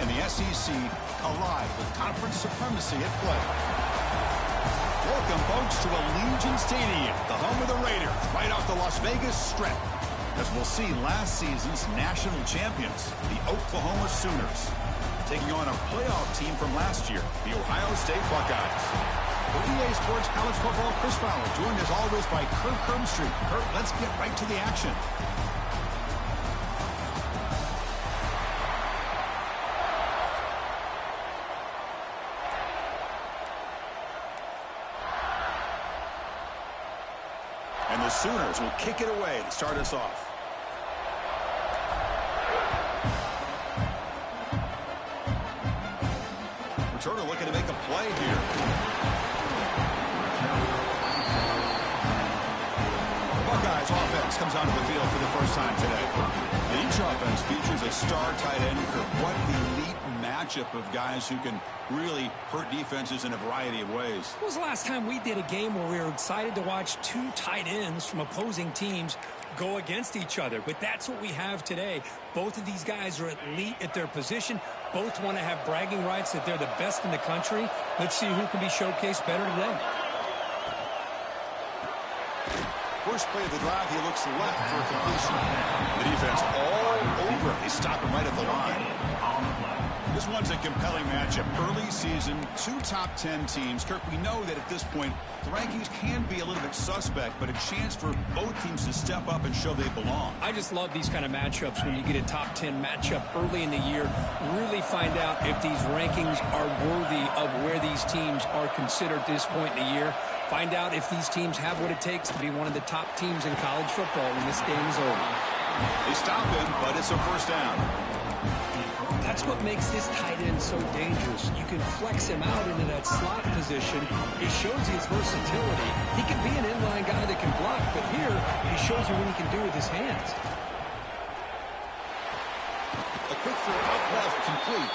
and the SEC collide with conference supremacy at play. Welcome, folks, to Allegiant Stadium, the home of the Raiders, right off the Las Vegas Strip, as we'll see last season's national champions, the Oklahoma Sooners, taking on a playoff team from last year, the Ohio State Buckeyes. For EA Sports College Football, Chris Fowler, joined as always by Kirk Herbstreit. Kirk, let's get right to the action. And the Sooners will kick it away to start us off. Returner looking to make a play here. The Buckeyes offense comes onto the field for the first time today. And each offense features a star tight end. What elite matchup of guys who can really hurt defenses in a variety of ways. When was the last time we did a game where we were excited to watch two tight ends from opposing teams go against each other? But that's what we have today. Both of these guys are elite at their position. Both want to have bragging rights that they're the best in the country. Let's see who can be showcased better today. First play of the drive, he looks left for a completion. The defense all over him. They stop him right at the line. This one's a compelling matchup. Early season, two top 10 teams. Kirk, we know that at this point, the rankings can be a little bit suspect, but a chance for both teams to step up and show they belong. I just love these kind of matchups when you get a top 10 matchup early in the year. Really find out if these rankings are worthy of where these teams are considered at this point in the year. Find out if these teams have what it takes to be one of the top teams in college football when this game is over. They stop him, but it's a first down. That's what makes this tight end so dangerous. You can flex him out into that slot position. He shows his versatility. He can be an inline guy that can block, but here he shows you what he can do with his hands. A quick throw up left, complete.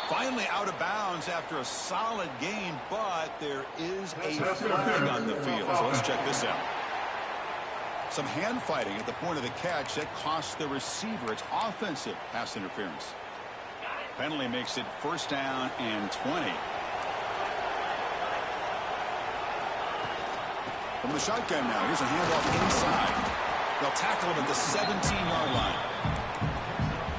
Finally out of bounds after a solid gain, but there is a flag on the field. So let's check this out. Some hand fighting at the point of the catch. That costs the receiver. It's offensive pass interference. Penalty makes it first down and 20. From the shotgun now, here's a handoff inside. They'll tackle him at the 17-yard line.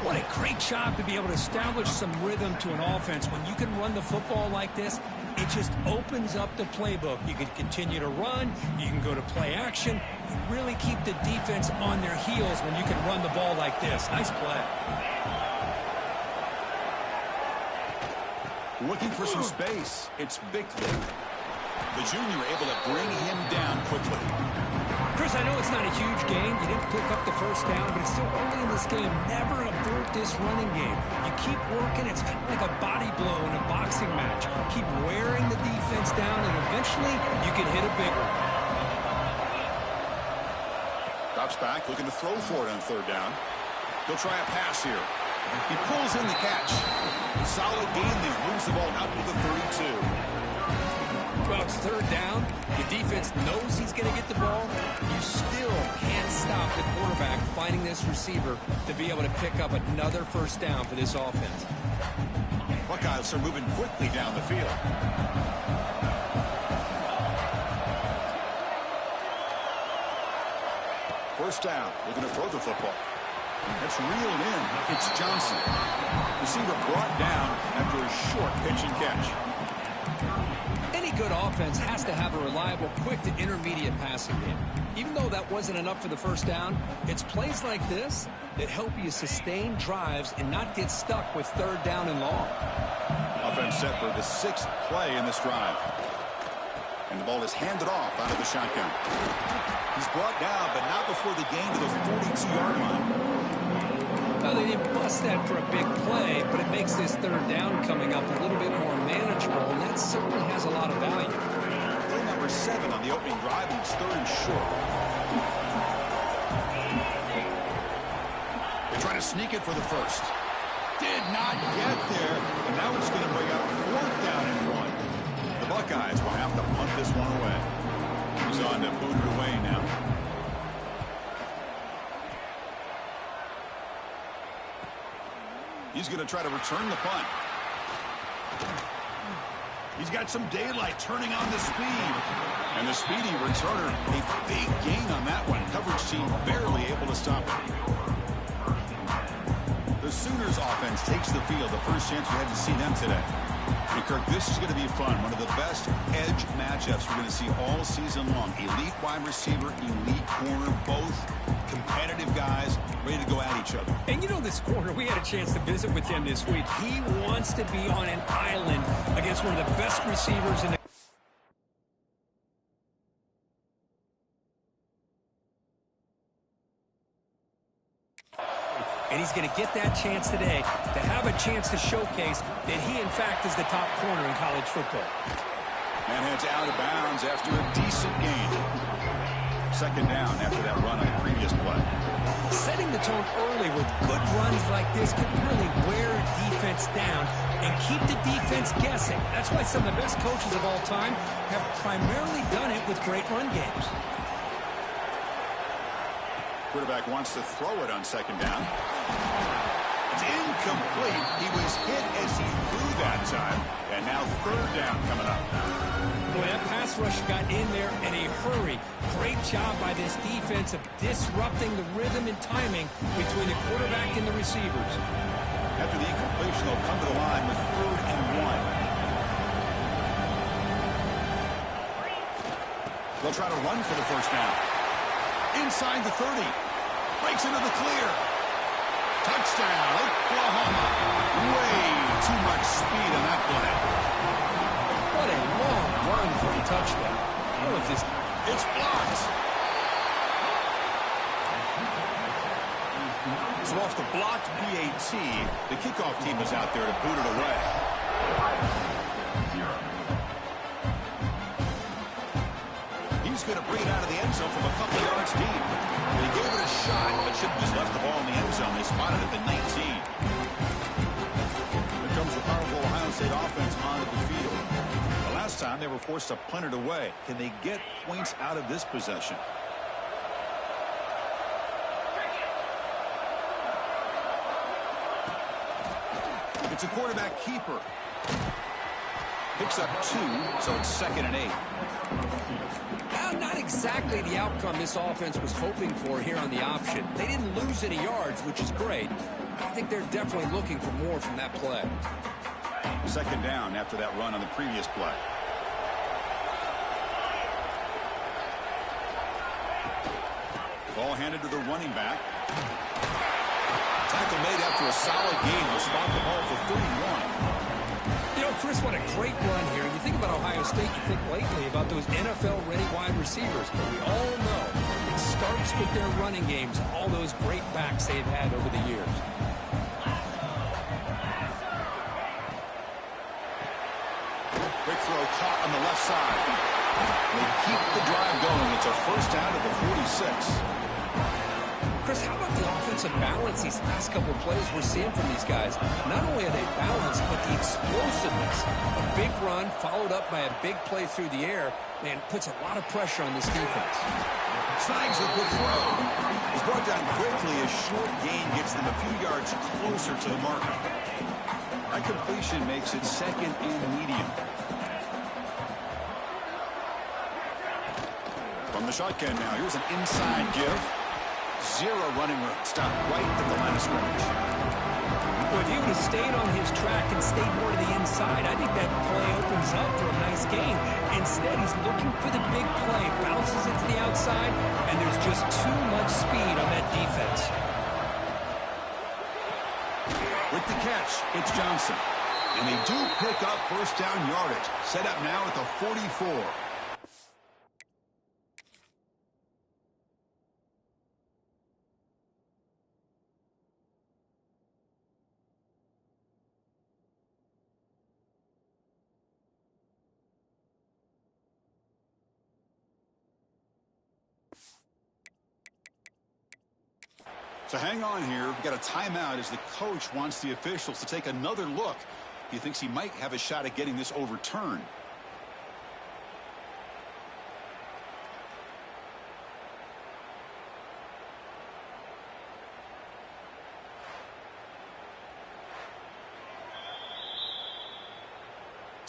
What a great job to be able to establish some rhythm to an offense. When you can run the football like this, it just opens up the playbook. You can continue to run. You can go to play action. You really keep the defense on their heels when you can run the ball like this. Nice play. Looking for some space. It's Bickley. The junior able to bring him down quickly. Chris, I know it's not a huge game. You didn't pick up the first down, but it's still early in this game. Never abort this running game. You keep working. It's kind of like a body blow in a boxing match. Keep wearing the defense down, and eventually you can hit a big one. Drops back, looking to throw for it on third down. He'll try a pass here. He pulls in the catch. Solid gain there. Moves the ball out to the 32. Well, it's third down. The defense knows he's going to get the ball. You still can't stop the quarterback finding this receiver to be able to pick up another first down for this offense. Buckeyes are moving quickly down the field. First down. Looking to throw the football. That's reeled in. It's Johnson. Receiver brought down after a short pitch and catch. Any good offense has to have a reliable, quick to intermediate passing game. Even though that wasn't enough for the first down, it's plays like this that help you sustain drives and not get stuck with third down and long. Offense set for the 6th play in this drive. And the ball is handed off out of the shotgun. He's brought down, but not before the gain to the 42-yard line. Well, they didn't bust that for a big play, but it makes this third down coming up a little bit more manageable, and that certainly has a lot of value. Play number 7 on the opening drive, and it's third and short. They try to sneak it for the first. Did not get there, and now it's going to bring up fourth down and 1. The Buckeyes will have to punt this one away. He's on to boot it away now. He's going to try to return the punt. He's got some daylight turning on the speed. And the speedy returner, a big gain on that one. Coverage team barely able to stop it. The Sooners offense takes the field. The first chance we had to see them today. And Kirk, this is going to be fun. One of the best edge matchups we're going to see all season long. Elite wide receiver, elite corner, both competitive guys ready to go at each other. And you know this corner, we had a chance to visit with him this week. He wants to be on an island against one of the best receivers in the and he's going to get that chance today to have a chance to showcase that he, in fact, is the top corner in college football. And heads out of bounds after a decent gain. Second down after that run on the previous play. Setting the tone early with good runs like this can really wear defense down and keep the defense guessing. That's why some of the best coaches of all time have primarily done it with great run games. Quarterback wants to throw it on second down. It's incomplete. He was hit as he threw that time. And now third down coming up. Boy, that pass rush got in there in a hurry. Great job by this defense of disrupting the rhythm and timing between the quarterback and the receivers. After the incompletion, they'll come to the line with 3rd and 1. They'll try to run for the first down. Inside the 30. Breaks into the clear. Touchdown, Oklahoma. Way too much speed on that play. What a long run for a touchdown. Oh, it's blocked. So off the blocked PAT, the kickoff team is out there to boot it away. He's going to bring it out of the end zone from a couple yards deep. They gave it a shot, but should have just left the ball in the end zone. They spotted it at 19. Here comes the powerful Ohio State offense onto the field. The last time they were forced to punt it away. Can they get points out of this possession? It's a quarterback keeper. Picks up 2, so it's 2nd and 8. Well, not exactly the outcome this offense was hoping for here on the option. They didn't lose any yards, which is great. I think they're definitely looking for more from that play. Second down after that run on the previous play. Ball handed to the running back. Tackle made after a solid gain. Will spot the ball for 31. You know, Chris, what a great run here. You think about Ohio State, you think lately about those NFL-ready wide receivers. But we all know it starts with their running games, all those great backs they've had over the years. Quick throw caught on the left side. They keep the drive going. It's a first down at the 46. Chris, how about the offensive balance these last couple of plays we're seeing from these guys? Not only are they balanced, but the explosiveness. A big run followed up by a big play through the air, man, puts a lot of pressure on this defense. Snags a good throw. He's brought down quickly. A short gain gets them a few yards closer to the marker. That completion makes it 2nd and medium. From the shotgun now, here's an inside give. 0 running room. Stop right at the line of scrimmage. Well, if he would have stayed on his track and stayed more to the inside, I think that play opens up for a nice gain. Instead, he's looking for the big play, bounces it to the outside, and there's just too much speed on that defense. With the catch, it's Johnson. And they do pick up first down yardage. Set up now at the 44. So hang on here. We've got a timeout as the coach wants the officials to take another look. He thinks he might have a shot at getting this overturned.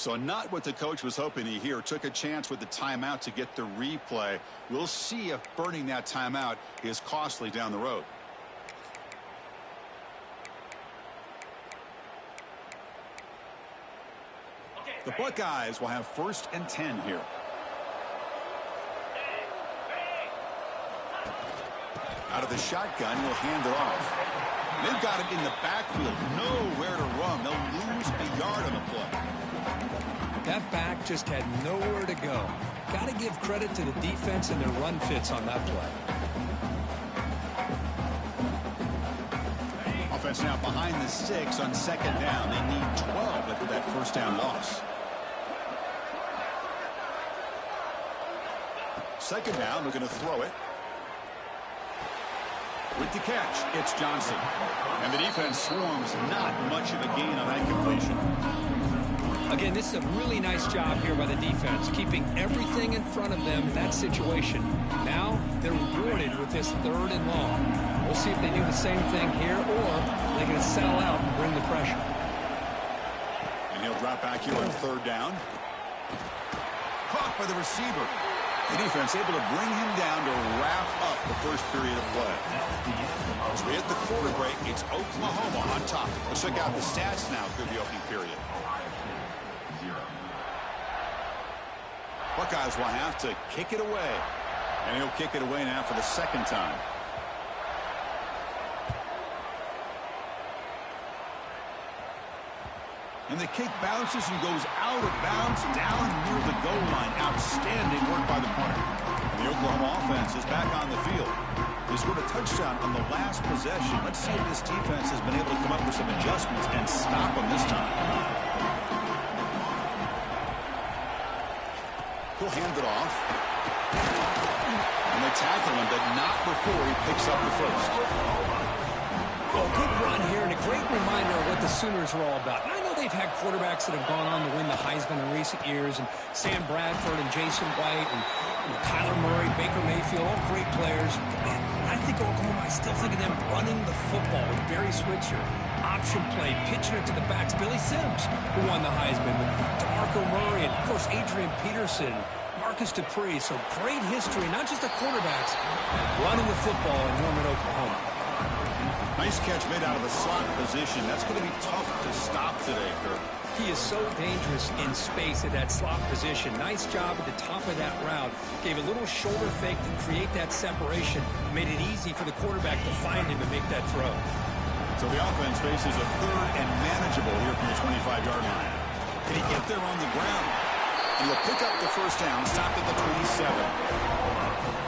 So not what the coach was hoping to hear. Took a chance with the timeout to get the replay. We'll see if burning that timeout is costly down the road. The Buckeyes will have 1st and 10 here. Out of the shotgun, he'll hand it off. They've got him in the backfield. Nowhere to run. They'll lose a yard on the play. That back just had nowhere to go. Got to give credit to the defense and their run fits on that play. Offense now behind the 6 on 2nd down. They need 12 after that 1st down loss. 2nd down, they're going to throw it. With the catch, it's Johnson. And the defense swarms, not much of a gain on that completion. Again, this is a really nice job here by the defense, keeping everything in front of them in that situation. Now they're rewarded with this 3rd and long. We'll see if they do the same thing here, or they're going to settle out and bring the pressure. And he'll drop back here on 3rd down. Caught by the receiver. The defense able to bring him down to wrap up the 1st period of play. As we hit the quarter break, it's Oklahoma on top. Let's check out the stats now through the opening period. Buckeyes will have to kick it away. And he'll kick it away now for the 2nd time. And the kick bounces and goes out of bounds down near the goal line. Outstanding work by the punter. And the Oklahoma offense is back on the field. They scored a touchdown on the last possession. Let's see if this defense has been able to come up with some adjustments and stop them this time. He'll hand it off. And they tackle him, but not before he picks up the 1st. Well, good run here and a great reminder of what the Sooners are all about. And I know they've had quarterbacks that have gone on to win the Heisman in recent years, and Sam Bradford and Jason White and Kyler Murray, Baker Mayfield, all great players. Man, I think Oklahoma, I still think of them running the football with Barry Switzer. Option play, pitching it to the backs. Billy Sims, who won the Heisman, with DeMarco Murray, and, of course, Adrian Peterson, Marcus Dupree. So great history, not just the quarterbacks, running the football in Norman, Oklahoma. Nice catch made out of the slot position. That's going to be tough to stop today, Kirk. He is so dangerous in space at that slot position. Nice job at the top of that route. Gave a little shoulder fake to create that separation. Made it easy for the quarterback to find him and make that throw. So the offense faces a 3rd and manageable here from the 25-yard line. Can he get there on the ground? And he'll pick up the 1st down, stopped at the 27.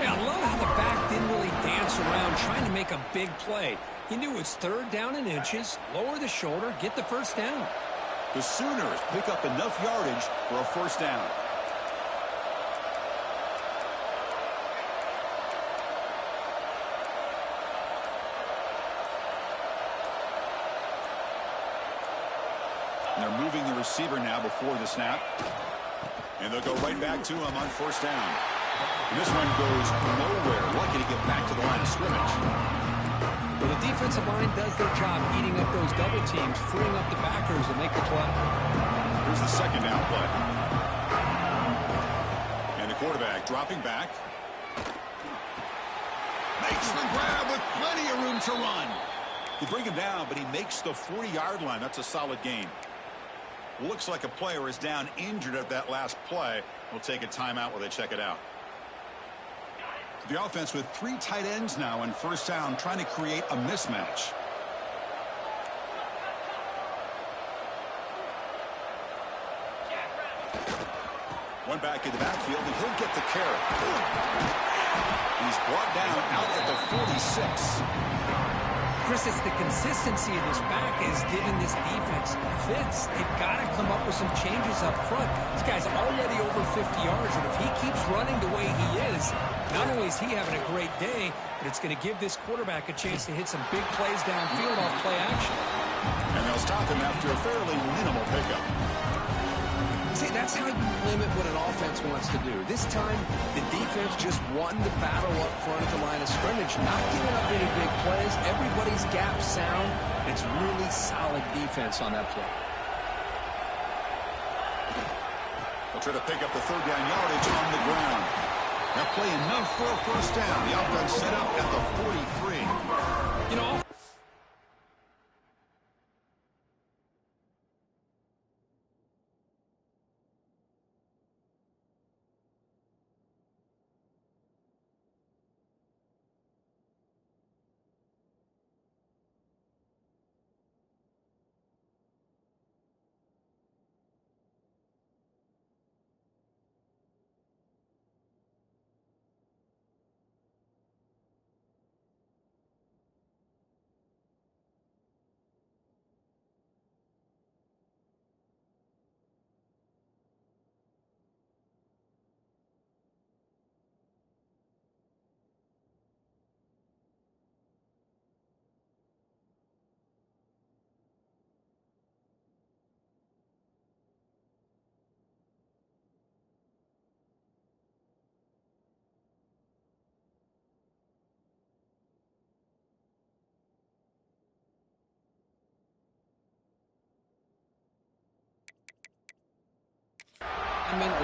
Yeah, I love how the back didn't really dance around trying to make a big play. He knew it's 3rd down in inches, lower the shoulder, get the 1st down. The Sooners pick up enough yardage for a 1st down. And they're moving the receiver now before the snap. And they'll go right back to him on 1st down. And this one goes nowhere. Lucky to get back to the line of scrimmage. Well, the defensive line does their job eating up those double teams, freeing up the backers and make the play. Here's the 2nd down play. And the quarterback dropping back. Makes the grab with plenty of room to run. They bring him down, but he makes the 40-yard line. That's a solid gain. Looks like a player is down injured at that last play. We'll take a timeout while they check it out. The offense with 3 tight ends now in 1st down, trying to create a mismatch. One back in the backfield, and he'll get the carry. He's brought down out at the 46. Chris, it's the consistency of this back is giving this defense fits. They've got to come up with some changes up front. This guy's already over 50 yards, and if he keeps running the way he is, not only is he having a great day, but it's going to give this quarterback a chance to hit some big plays downfield off play action. And they'll stop him after a fairly minimal pickup. See, that's how you limit what an offense wants to do. This time, the defense just won the battle up front at the line of scrimmage, not giving up any big plays. Everybody's gap sound. It's really solid defense on that play. Try to pick up the third down yardage on the ground. They'll play enough for a first down. The offense set up at the 43. You know,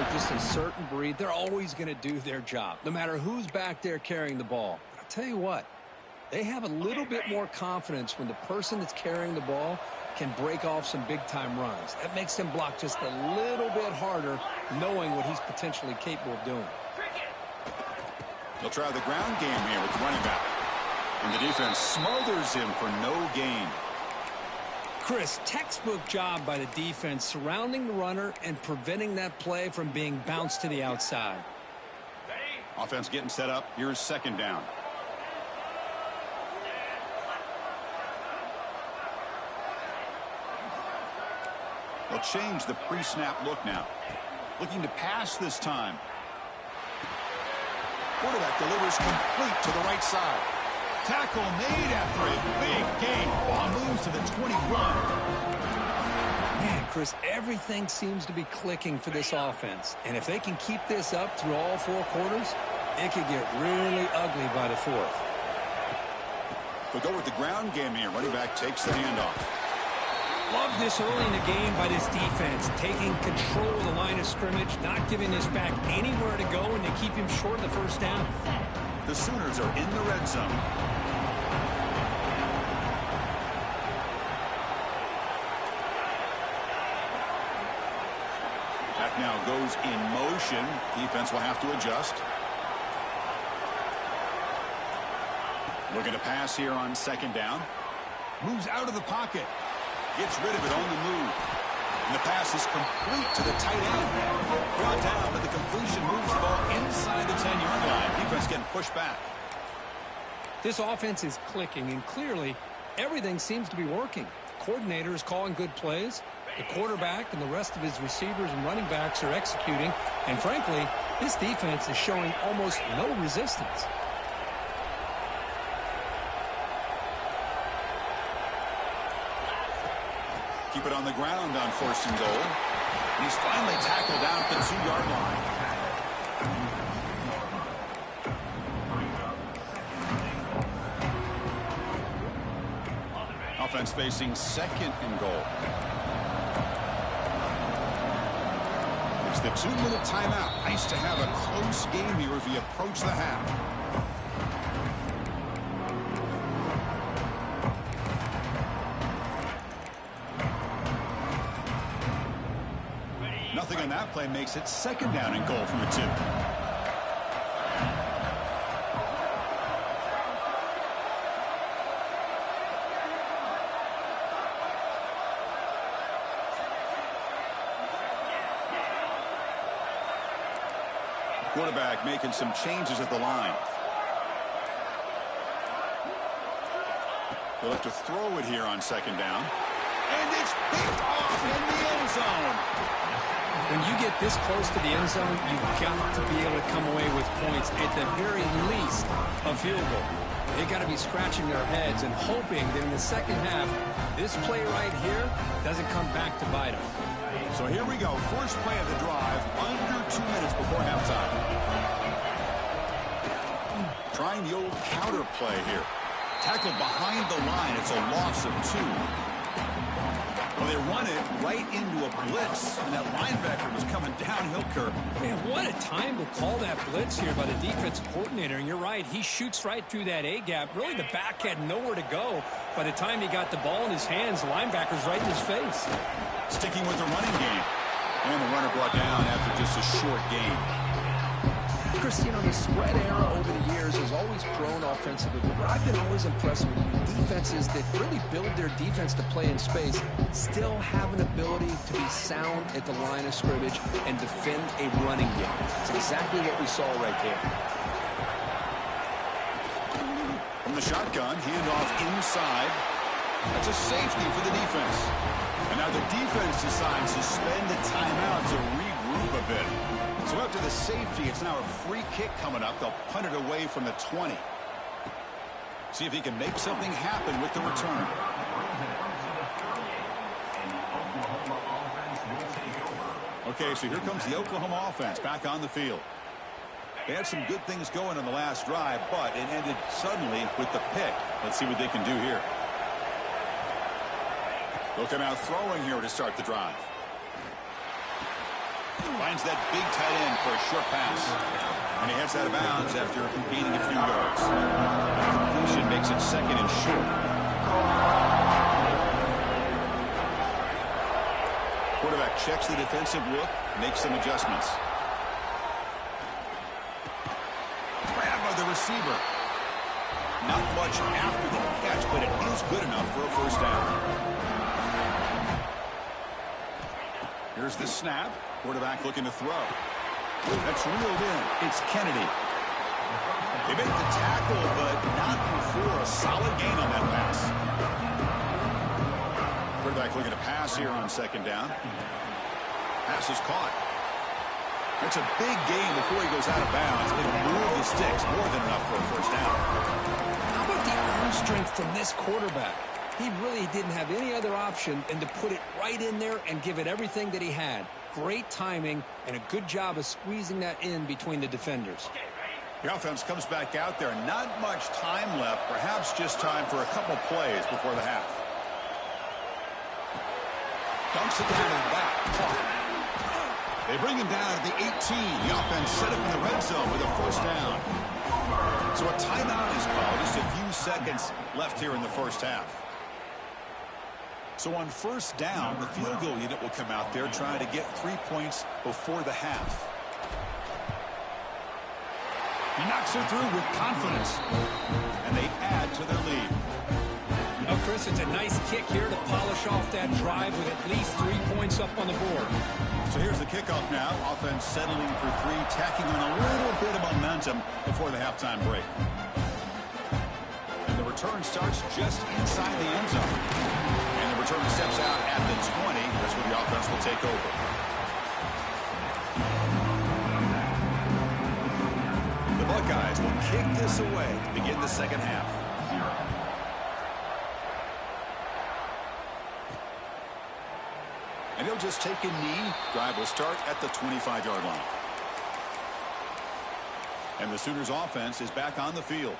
are just a certain breed. They're always going to do their job, no matter who's back there carrying the ball. But I'll tell you what, they have a little bit more confidence when the person that's carrying the ball can break off some big-time runs. That makes them block just a little bit harder, knowing what he's potentially capable of doing. They'll try the ground game here with the running back. And the defense smothers him for no gain. Chris, textbook job by the defense surrounding the runner and preventing that play from being bounced to the outside. Offense getting set up. Here's second down. They'll change the pre-snap look now. Looking to pass this time. Quarterback delivers complete to the right side. Tackle made after a big gain. Ball moves to the 21. Man, Chris, everything seems to be clicking for this offense. And if they can keep this up through all four quarters, it could get really ugly by the fourth. They'll go with the ground game here. Running back takes the handoff. Love this early in the game by this defense, taking control of the line of scrimmage, not giving this back anywhere to go, and they keep him short of the first down. The Sooners are in the red zone. That now goes in motion. Defense will have to adjust. Looking to pass here on second down. Moves out of the pocket. Gets rid of it on the move. And the pass is complete to the tight end. Brought down, but the completion moves the ball inside the 10-yard line. Defense getting pushed back. This offense is clicking, and clearly everything seems to be working. The coordinator is calling good plays. The quarterback and the rest of his receivers and running backs are executing. And frankly, this defense is showing almost no resistance. Keep it on the ground on first and goal. And he's finally tackled down at the 2-yard line. Offense facing second and goal. It's the 2-minute timeout. Nice to have a close game here as we approach the half. Nothing on that play makes it second down and goal from the 2. Quarterback making some changes at the line. They'll have to throw it here on second down. And it's picked off in the end zone. When you get this close to the end zone, you've got to be able to come away with points, at the very least a field goal. They got to be scratching their heads and hoping that in the second half, this play right here doesn't come back to bite them. So here we go. First play of the drive, under 2 minutes before halftime. Trying the old counter play here. Tackled behind the line. It's a loss of 2. Well, they run it right into a blitz, and that linebacker was coming downhill, Kirk. Man, what a time to call that blitz here by the defensive coordinator. And you're right, he shoots right through that A-gap. Really, the back had nowhere to go. By the time he got the ball in his hands, the linebacker's right in his face. Sticking with the running game. And the runner brought down after just a short gain. Chris, the spread era over the years has always grown offensively, but what I've been always impressed with defenses that really build their defense to play in space still have an ability to be sound at the line of scrimmage and defend a running game. It's exactly what we saw right there. From the shotgun, handoff inside. That's a safety for the defense. And now the defense decides to spend a timeout to regroup a bit. So after the safety, it's now a free kick coming up. They'll punt it away from the 20. See if he can make something happen with the return. Okay, so here comes the Oklahoma offense back on the field. They had some good things going on the last drive, but it ended suddenly with the pick. Let's see what they can do here. They'll come out throwing here to start the drive. Finds that big tight end for a short pass. And he heads out of bounds after gaining a few yards. The completion makes it second and short. Quarterback checks the defensive look, makes some adjustments. Grabbed by the receiver. Not much after the catch, but it is good enough for a first down. Here's the snap. Quarterback looking to throw. That's reeled in. It's Kennedy. They make the tackle, but not before a solid gain on that pass. Quarterback looking to pass here on second down. Pass is caught. That's a big gain before he goes out of bounds. It'll move the sticks more than enough for a first down. How about the arm strength from this quarterback? He really didn't have any other option than to put it right in there and give it everything that he had. Great timing and a good job of squeezing that in between the defenders. The offense comes back out there. Not much time left. Perhaps just time for a couple plays before the half. Dumps it down and back. Caught. They bring him down at the 18. The offense set up in the red zone with a first down. So a timeout is called. Just a few seconds left here in the first half. So on first down, the field goal unit will come out there trying to get 3 points before the half. He knocks it through with confidence. And they add to their lead. Now, Chris, it's a nice kick here to polish off that drive with at least 3 points up on the board. So here's the kickoff now. Offense settling for three, tacking on a little bit of momentum before the halftime break. And the return starts just inside the end zone. And the return steps out at the 20. That's where the offense will take over. The Buckeyes will kick this away to begin the second half. And he'll just take a knee. Drive will start at the 25-yard line. And the Sooners offense is back on the field.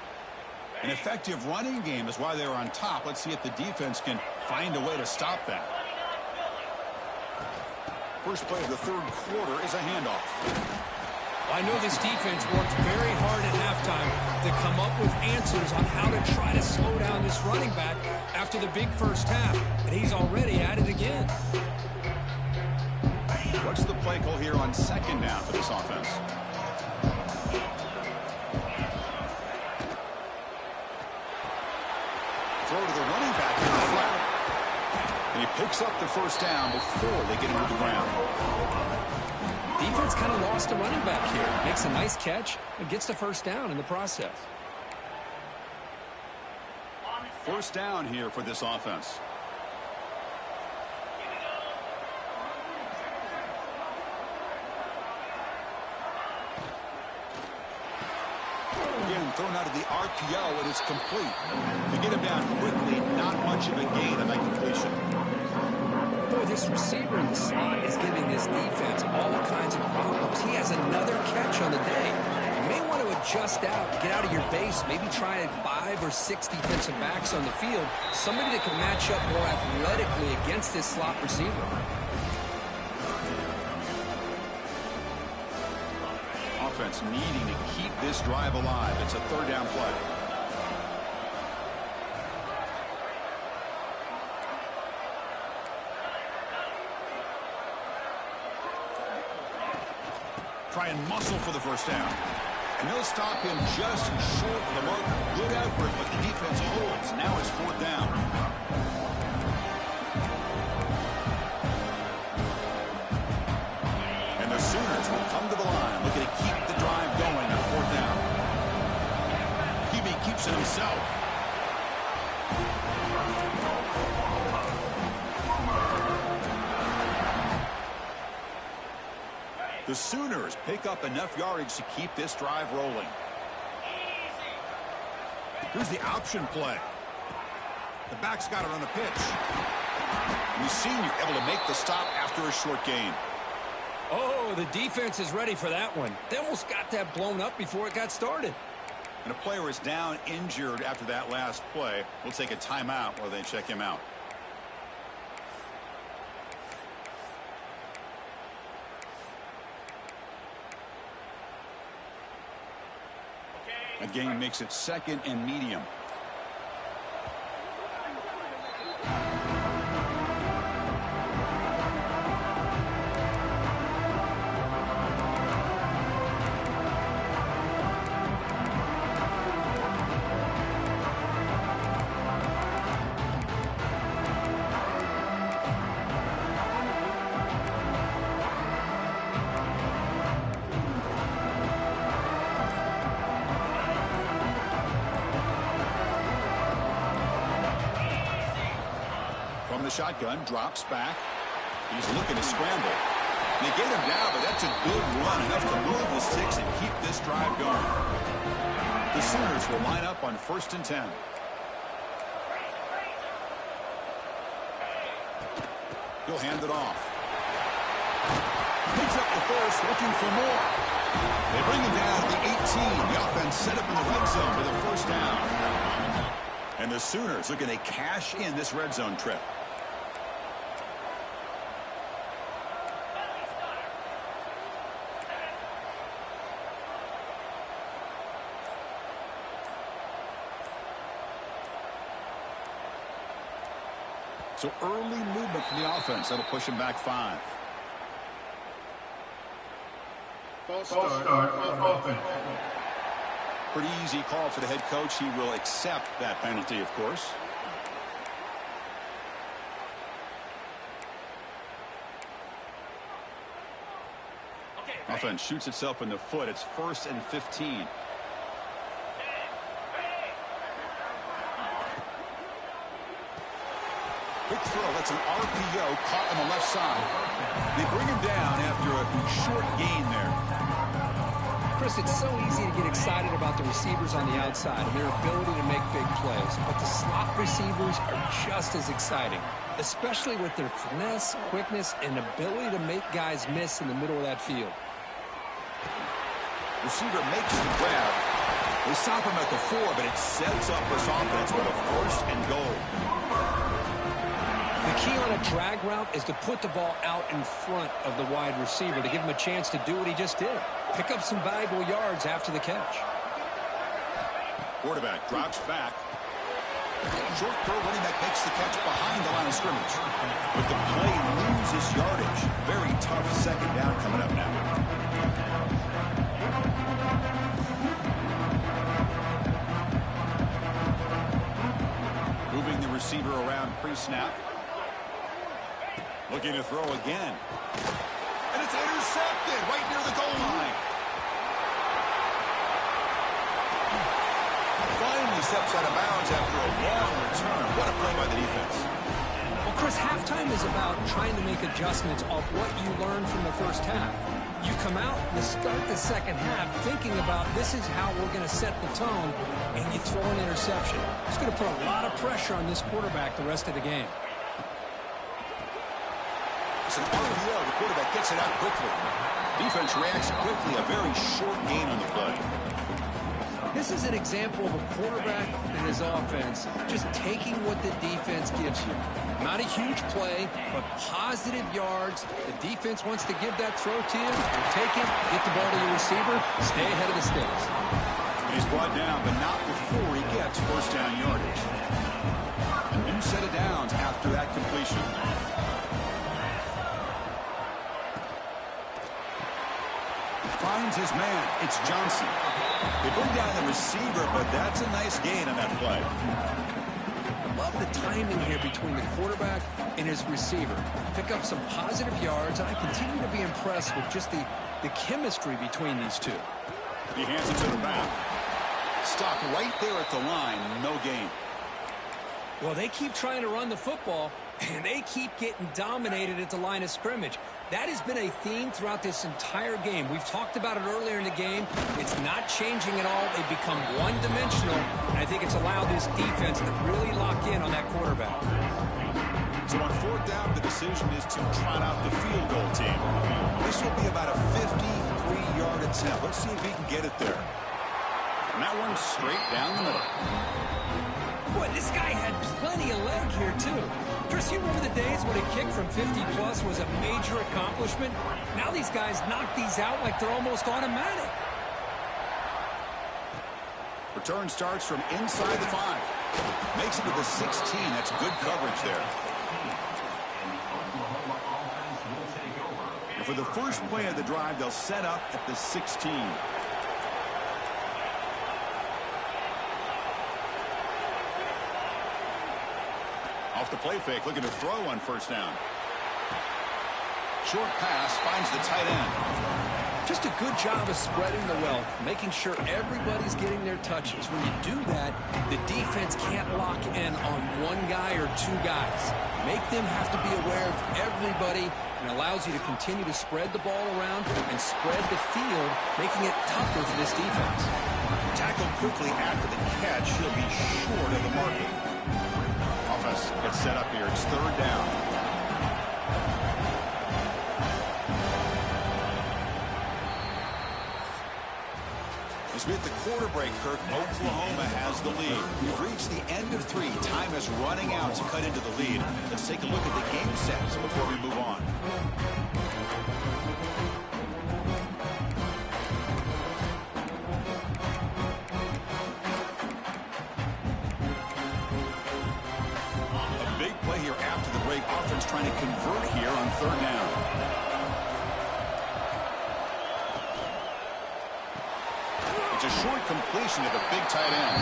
An effective running game is why they're on top. Let's see if the defense can find a way to stop that. First play of the third quarter is a handoff. I know this defense worked very hard at halftime to come up with answers on how to try to slow down this running back after the big first half. And he's already at it again. What's the play call here on second down for this offense? Throw to the running back in the flat. And he picks up the first down before they get him to the ground. Defense kind of lost a running back here. Makes a nice catch and gets the first down in the process. First down here for this offense. Again, thrown out of the RPO, and it's complete. To get him down quickly, not much of a gain on that completion. Boy, this receiver in the slot is giving this defense all kinds of problems. He has another catch on the day. You may want to adjust out, get out of your base, maybe try 5 or 6 defensive backs on the field, somebody that can match up more athletically against this slot receiver. Offense needing to keep this drive alive. It's a third down play. Try and muscle for the first down. And they'll stop him just short of the mark. Good effort, but the defense holds. Now it's fourth down. And the Sooners will come to the line, looking to keep the drive going on fourth down. QB keeps it himself. The Sooners pick up enough yardage to keep this drive rolling. Here's the option play. The back's got it on the pitch. And the senior able to make the stop after a short gain. Oh, the defense is ready for that one. They almost got that blown up before it got started. And a player is down injured after that last play. We'll take a timeout while they check him out. That gain makes it second and medium. The shotgun drops back. He's looking to scramble. They get him down, but that's a good run, enough to move the sticks and keep this drive going. The Sooners will line up on 1st and 10. He'll hand it off. Picks up the first, looking for more. They bring him down to the 18. The offense set up in the red zone for the first down. And the Sooners looking to cash in this red zone trip. So early movement from the offense. That'll push him back 5. False start on offense. Pretty easy call for the head coach. He will accept that penalty, of course. Offense shoots itself in the foot. It's 1st and 15. Quick throw. That's an RPO caught on the left side. They bring him down after a short gain there. Chris, it's so easy to get excited about the receivers on the outside and their ability to make big plays, but the slot receivers are just as exciting, especially with their finesse, quickness, and ability to make guys miss in the middle of that field. Receiver makes the grab. They stop him at the 4, but it sets up this offense with a 1st and goal. The key on a drag route is to put the ball out in front of the wide receiver to give him a chance to do what he just did. Pick up some valuable yards after the catch. Quarterback drops back. Short throw, running back makes the catch behind the line of scrimmage. But the play loses yardage. Very tough second down coming up now. Moving the receiver around pre-snap. Looking to throw again. And it's intercepted right near the goal line. Finally steps out of bounds after a long return. What a play by the defense. Well, Chris, halftime is about trying to make adjustments off what you learned from the first half. You come out, you start the second half thinking about this is how we're going to set the tone, and you throw an interception. It's going to put a lot of pressure on this quarterback the rest of the game. It's an RPO. The quarterback gets it out quickly. Defense reacts quickly. A very short gain on the play. This is an example of a quarterback and his offense just taking what the defense gives you. Not a huge play, but positive yards. The defense wants to give that throw to you. You take it, get the ball to your receiver, stay ahead of the sticks. He's brought down, but not before he gets first down yardage. A new set of downs after that completion. Finds his man. It's Johnson. They bring down the receiver, but that's a nice gain on that play. Love the timing here between the quarterback and his receiver. Pick up some positive yards, and I continue to be impressed with just the chemistry between these two. He hands it to the back. Stopped right there at the line. No gain. Well, they keep trying to run the football, and they keep getting dominated at the line of scrimmage. That has been a theme throughout this entire game. We've talked about it earlier in the game. It's not changing at all. They've become one-dimensional, and I think it's allowed this defense to really lock in on that quarterback. So on fourth down, the decision is to trot out the field goal team. This will be about a 53-yard attempt. Let's see if he can get it there. And that one's straight down the middle. Boy, this guy had plenty of leg here, too. Chris, you remember the days when a kick from 50-plus was a major accomplishment? Now these guys knock these out like they're almost automatic. Return starts from inside the 5. Makes it to the 16. That's good coverage there. And for the first play of the drive, they'll set up at the 16. Off the play fake, looking to throw on first down. Short pass finds the tight end. Just a good job of spreading the wealth, making sure everybody's getting their touches. When you do that, the defense can't lock in on one guy or two guys. Make them have to be aware of everybody, and allows you to continue to spread the ball around and spread the field, making it tougher for this defense. Tackled quickly after the catch, he'll be short of the market. Offense gets set up here. It's third down. As we hit the quarter break, Kirk, Oklahoma has the lead. We've reached the end of 3. Time is running out to cut into the lead. Let's take a look at the game sets before we move on. A big play here after the break. Offense trying to convert here on third down. A short completion to the big tight end.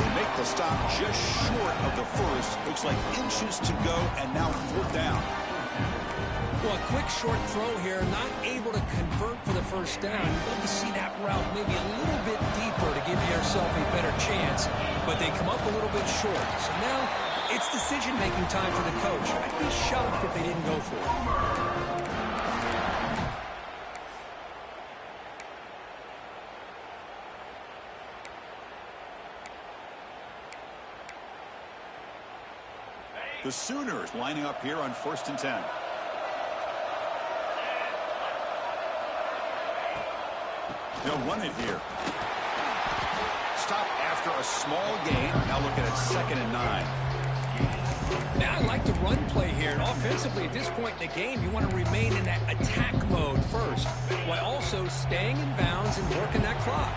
They make the stop just short of the first. Looks like inches to go, and now fourth down. Well, a quick short throw here, not able to convert for the first down. You'd love to see that route maybe a little bit deeper to give yourself a better chance, but they come up a little bit short. So now it's decision-making time for the coach. I'd be shocked if they didn't go for it. The Sooners lining up here on 1st and 10. They'll run it here. Stop after a small gain. Now looking at 2nd and 9. Now I like the run play here. And offensively, at this point in the game, you want to remain in that attack mode first, while also staying in bounds and working that clock.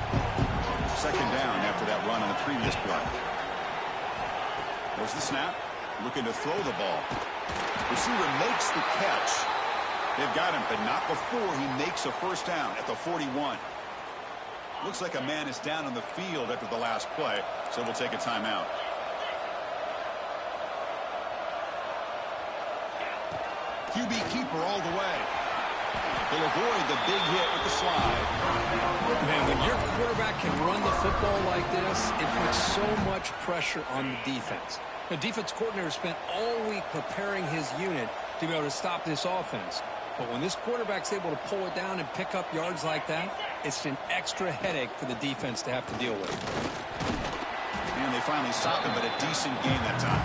2nd down after that run on the previous play. There's the snap. Looking to throw the ball. Receiver makes the catch. They've got him, but not before he makes a first down at the 41. Looks like a man is down on the field after the last play, so we'll take a timeout. QB keeper all the way. They'll avoid the big hit with the slide. Man, when your quarterback can run the football like this, it puts so much pressure on the defense. The defense coordinator spent all week preparing his unit to be able to stop this offense. But when this quarterback's able to pull it down and pick up yards like that, it's an extra headache for the defense to have to deal with. And they finally stopped him, but a decent game that time.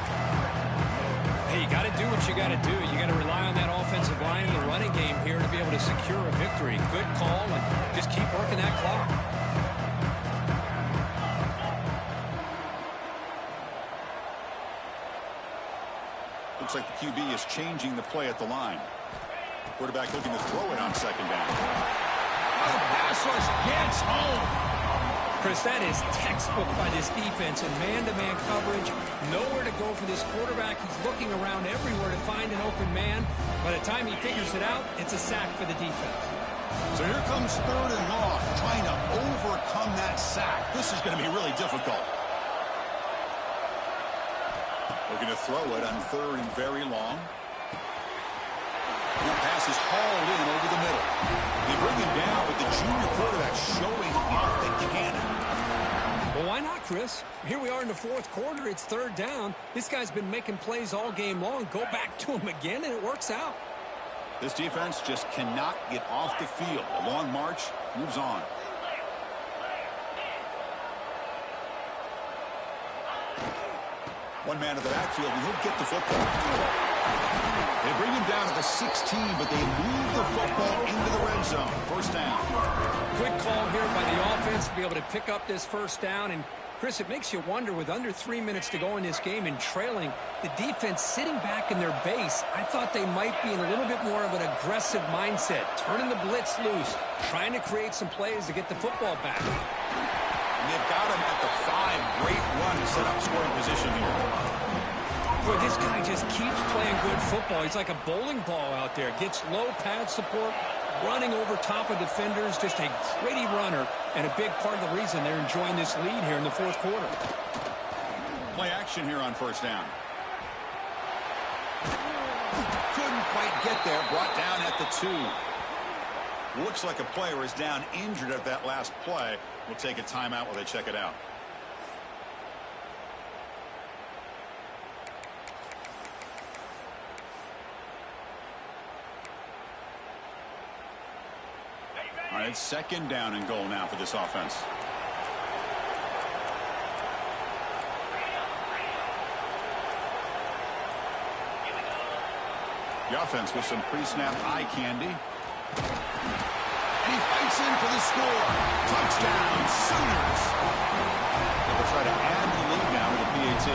Hey, you got to do what you got to do. You got to rely on that offensive line in the running game here to be able to secure a victory. Good call, and just keep working that clock. Looks like the QB is changing the play at the line. Quarterback looking to throw it on second down. Oh, the pass rush gets home. Chris, that is textbook by this defense in man-to-man coverage. Nowhere to go for this quarterback. He's looking around everywhere to find an open man. By the time he figures it out, it's a sack for the defense. So here comes third and long, trying to overcome that sack. This is going to be really difficult. Looking to throw it on third and very long. The pass is hauled in over the middle. They bring him down, but the junior quarterback showing off the cannon. Well, why not, Chris? Here we are in the fourth quarter. It's third down. This guy's been making plays all game long. Go back to him again, and it works out. This defense just cannot get off the field. A long march moves on. One man in the backfield, and he'll get the football. They bring him down to the 16, but they move the football into the red zone. First down. Good call here by the offense to be able to pick up this first down. And, Chris, it makes you wonder, with under 3 minutes to go in this game and trailing, the defense sitting back in their base, I thought they might be in a little bit more of an aggressive mindset, turning the blitz loose, trying to create some plays to get the football back. And they've got him at the 5. Great run to set up scoring position here. Boy, this guy just keeps playing good football. He's like a bowling ball out there. Gets low pad support, running over top of defenders. Just a gritty runner, and a big part of the reason they're enjoying this lead here in the fourth quarter. Play action here on first down. Couldn't quite get there. Brought down at the 2. Looks like a player is down injured at that last play. We'll take a timeout while they check it out. All right, second down and goal now for this offense. The offense with some pre-snap eye candy. And he fights in for the score. Touchdown, Sooners. They'll try to add the lead now with the PAT.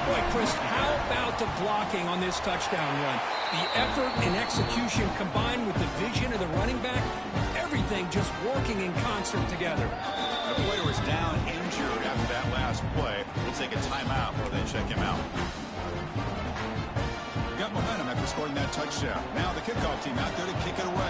Boy, Chris, how about the blocking on this touchdown run? The effort and execution combined with the vision of the running back, everything just working in concert together. The player is down injured after that last play. We'll take a timeout while they check him out. Got momentum after scoring that touchdown. Now the kickoff team out there to kick it away.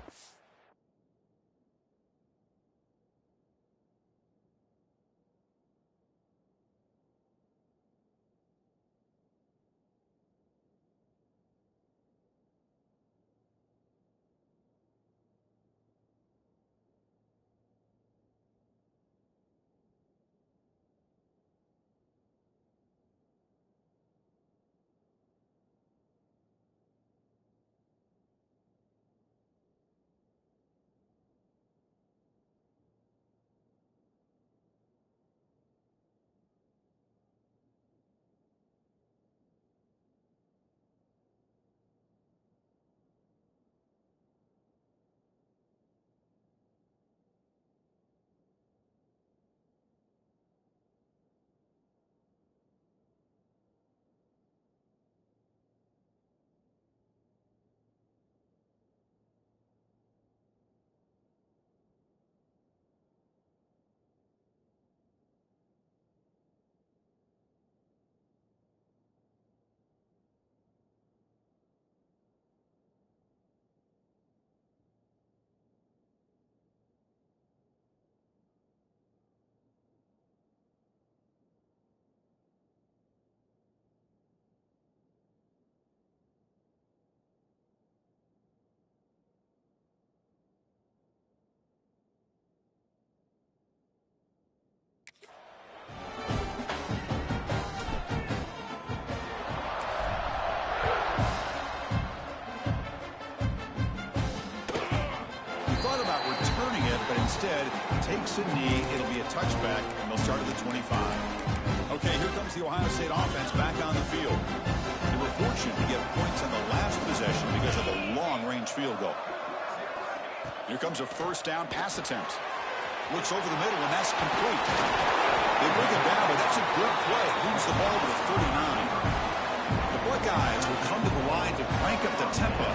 Instead, takes a knee. It'll be a touchback, and they'll start at the 25. Okay, here comes the Ohio State offense back on the field. They were fortunate to get points on the last possession because of a long-range field goal. Here comes a first down pass attempt. Looks over the middle, and that's complete. They bring it down, but that's a good play. Moves the ball to the 39. The Buckeyes will come to the line to crank up the tempo.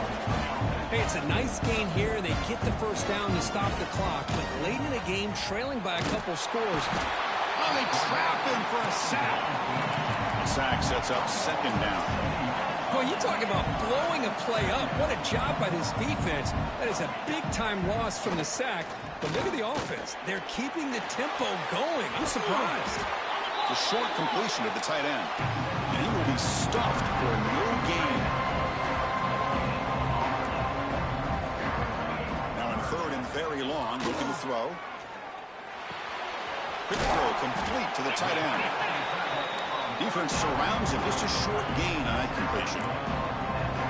Hey, it's a nice gain here. They get the first down to stop the clock, but late in the game, trailing by a couple scores. Oh, they trap him for a sack. The sack sets up second down. Boy, you talk about blowing a play up. What a job by this defense. That is a big-time loss from the sack. But look at the offense. They're keeping the tempo going. I'm surprised. The short completion of the tight end. And he will be stuffed for no gain. Now in third and very long, looking to throw. Quick throw complete to the tight end. Defense surrounds him. Just a short gain on that completion.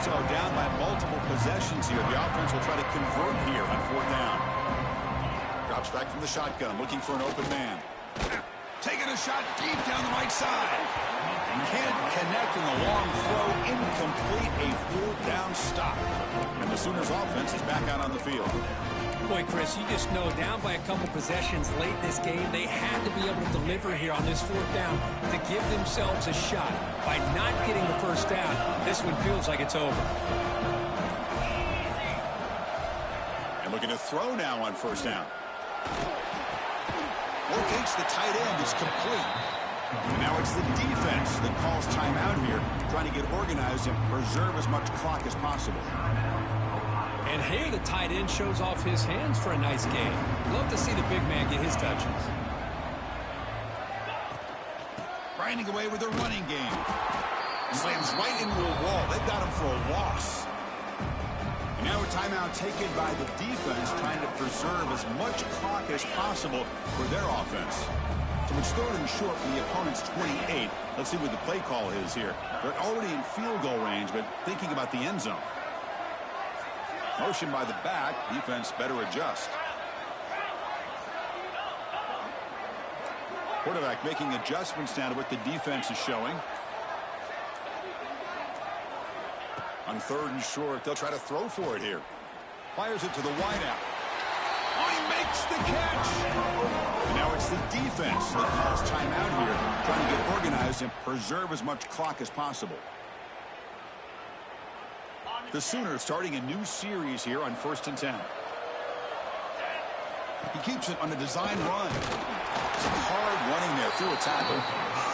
So down by multiple possessions here. The offense will try to convert here on fourth down. Drops back from the shotgun, looking for an open man. Taking a shot deep down the right side. Can't connect in the long throw. Incomplete. A fourth down stop. And the Sooners offense is back out on the field. Boy, Chris, you just know down by a couple possessions late in this game, they had to be able to deliver here on this fourth down to give themselves a shot. By not getting the first down, this one feels like it's over. And looking to throw now on first down. Locates the tight end. Is complete. And now it's the defense that calls timeout here, trying to get organized and preserve as much clock as possible. And here the tight end shows off his hands for a nice game. Love to see the big man get his touches. Grinding away with a running game. Slams right into a wall. They've got him for a loss. And now a timeout taken by the defense, trying to preserve as much clock as possible for their offense. So it's third and short from the opponent's 28. Let's see what the play call is here. They're already in field goal range, but thinking about the end zone. Motion by the back. Defense better adjust. Quarterback making adjustments now to what the defense is showing. On third and short, they'll try to throw for it here. Fires it to the wideout. Oh, he makes the catch. And now it's the defense that calls timeout here, trying to get organized and preserve as much clock as possible. The Sooners starting a new series here on 1st and 10. He keeps it on a design run. Some hard running there through a tackle.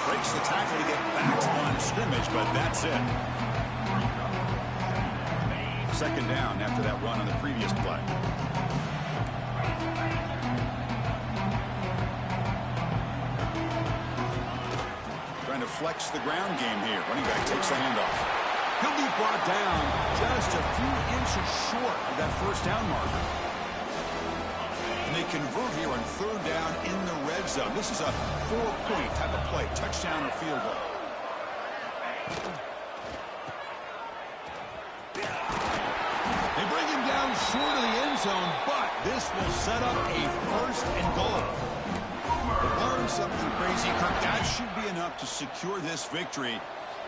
Breaks the tackle to get back to line of scrimmage, but that's it. Second down after that run on the previous play. Trying to flex the ground game here. Running back takes the handoff. He'll be brought down just a few inches short of that first down marker. And they convert here on third down in the red zone. This is a 4-point type of play, touchdown or field goal. They bring him down short of the end zone, but this will set up a first and goal. Learn something crazy, Kirk. That should be enough to secure this victory.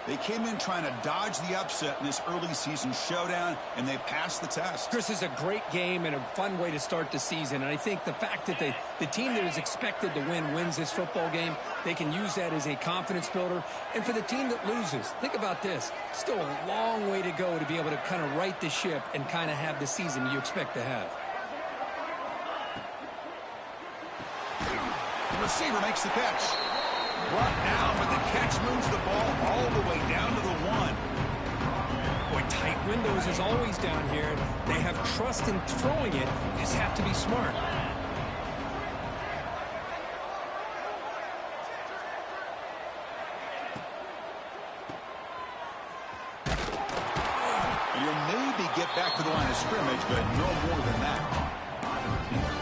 They came in trying to dodge the upset in this early season showdown, and they passed the test. Chris, is a great game and a fun way to start the season. And I think the fact that the team that is expected to win wins this football game, they can use that as a confidence builder. And for the team that loses, think about this. Still a long way to go to be able to kind of right the ship and kind of have the season you expect to have. The receiver makes the catch. Brought down, but the catch moves the ball all the way down to the 1. Boy, tight windows is always down here. They have trust in throwing it. You just have to be smart. And you'll maybe get back to the line of scrimmage, but no more than that.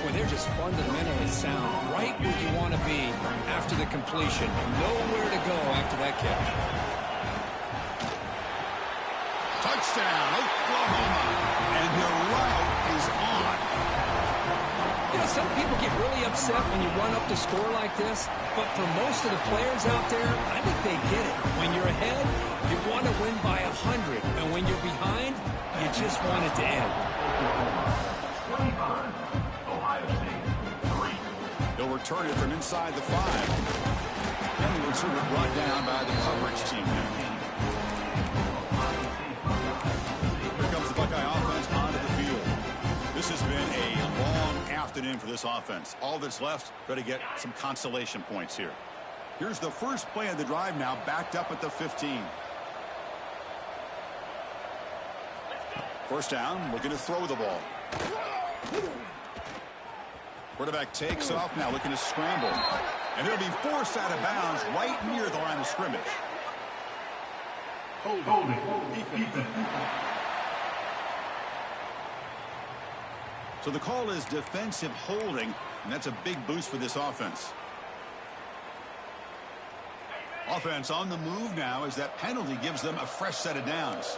Boy, they're just fundamentally sound. Right where you want to be after the completion. Nowhere to go after that catch. Touchdown, Oklahoma. And the route is on. You know, some people get really upset when you run up the score like this, but for most of the players out there, I think they get it. When you're ahead, you want to win by 100, and when you're behind, you just want it to end. They'll return it from inside the 5. And the receiver brought down by the coverage team. drafted in for this offense. All that's left, got to get some consolation points here. Here's the first play of the drive now, backed up at the 15. First down, looking to throw the ball. Quarterback takes off now, looking to scramble. And he'll be forced out of bounds right near the line of scrimmage. Holding. Defense. So the call is defensive holding, and that's a big boost for this offense. Offense on the move now as that penalty gives them a fresh set of downs.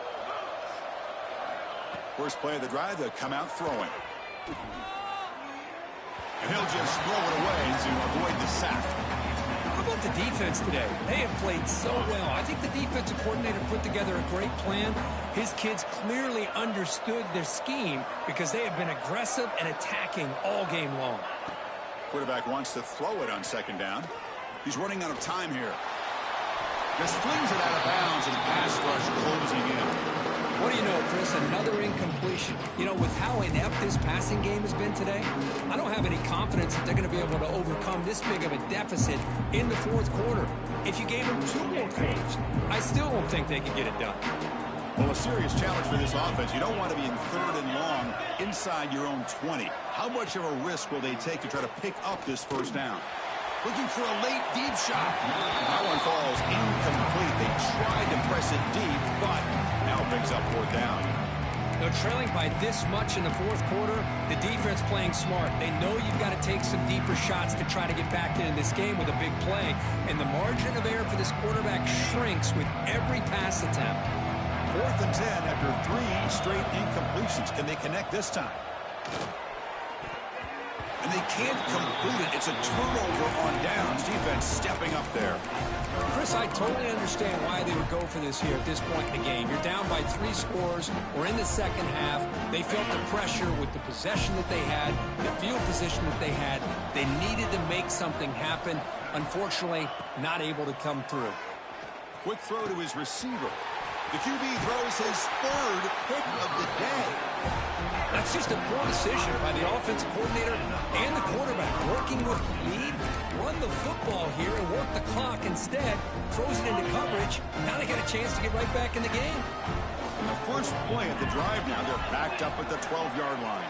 First play of the drive, they'll come out throwing. And he'll just throw it away to avoid the sack. How about the defense today? They have played so well. I think the defensive coordinator put together a great plan. His kids clearly understood their scheme because they have been aggressive and attacking all game long. Quarterback wants to throw it on second down. He's running out of time here. Just flings it out of bounds and pass rush closing in. What do you know, Chris? Another incompletion. You know, with how inept this passing game has been today, I don't have any confidence that they're going to be able to overcome this big of a deficit in the fourth quarter. If you gave them 2 more quarters, I still don't think they can get it done. Well, a serious challenge for this offense. You don't want to be in third and long inside your own 20. How much of a risk will they take to try to pick up this first down? Looking for a late deep shot. That one falls incomplete. They tried to press it deep, but now brings up fourth down. They're trailing by this much in the fourth quarter. The defense playing smart. They know you've got to take some deeper shots to try to get back into this game with a big play. And the margin of error for this quarterback shrinks with every pass attempt. 4th and 10 after 3 straight incompletions. Can they connect this time? And they can't complete it. It's a turnover on downs. Defense stepping up there. Chris, I totally understand why they would go for this here at this point in the game. You're down by 3 scores. We're in the second half. They felt the pressure with the possession that they had, the field position that they had. They needed to make something happen. Unfortunately, not able to come through. Quick throw to his receiver. The QB throws his 3rd pick of the day. That's just a poor decision by the offensive coordinator and the quarterback. Working with the lead, run the football here and work the clock instead. Throws it into coverage. Now they got a chance to get right back in the game. And the first play of the drive now, they're backed up at the 12-yard line.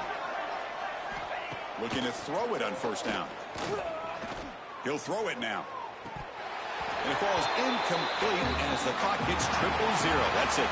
Looking to throw it on first down. He'll throw it now. And it falls incomplete as the clock hits 0-0. That's it.